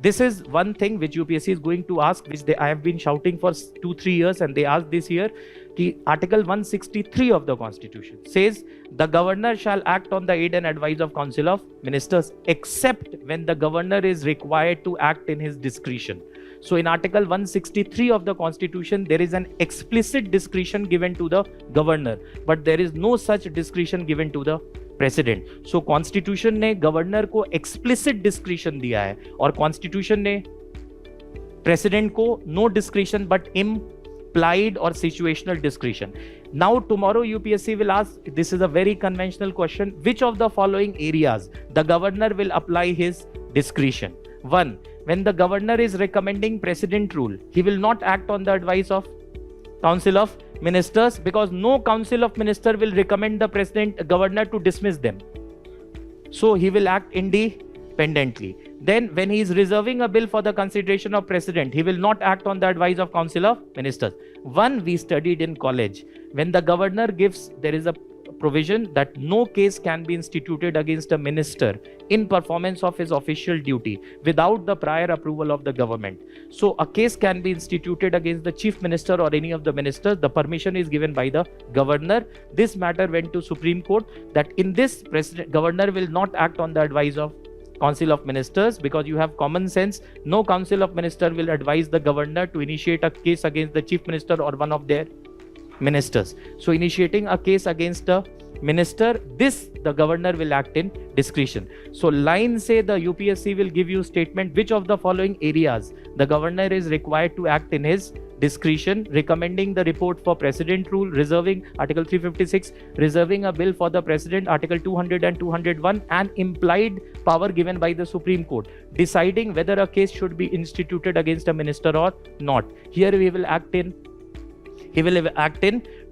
This is one thing which UPSC is going to ask, which I have been shouting for 2-3 years, and they asked this year. Article 163 of the Constitution says the governor shall act on the aid and advice of Council of Ministers except when the governor is required to act in his discretion. So in Article 163 of the Constitution, there is an explicit discretion given to the governor, but there is no such discretion given to the president. So constitution ने governor को explicit discretion दिया है और constitution ने president को no discretion but implied or situational discretion. Now tomorrow UPSC will ask, this is a very conventional question, which of the following areas the governor will apply his discretion? 1. When the governor is recommending president rule, he will not act on the advice of Council of Ministers, because no Council of Ministers will recommend the governor to dismiss them. So he will act independently. Then when he is reserving a bill for the consideration of president, he will not act on the advice of Council of Ministers. One we studied in college, when the governor gives, there is a provision that no case can be instituted against a minister in performance of his official duty without the prior approval of the government. So a case can be instituted against the chief minister or any of the ministers. The permission is given by the governor. This matter went to Supreme Court, that in this governor will not act on the advice of Council of Ministers, because you have common sense. No Council of Ministers will advise the governor to initiate a case against the chief minister or one of their ministers. So initiating a case against a minister, this the governor will act in discretion. So line say the UPSC will give you statement which of the following areas the governor is required to act in his discretion: recommending the report for president rule, reserving Article 356, reserving a bill for the president, Article 200 and 201, and implied power given by the Supreme Court, deciding whether a case should be instituted against a minister or not. Here he will act in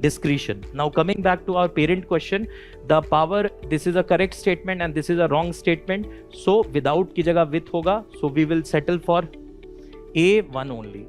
discretion. Now coming back to our parent question, the power, this is a correct statement and this is a wrong statement. So without की जगह with होगा, so we will settle for A1 only.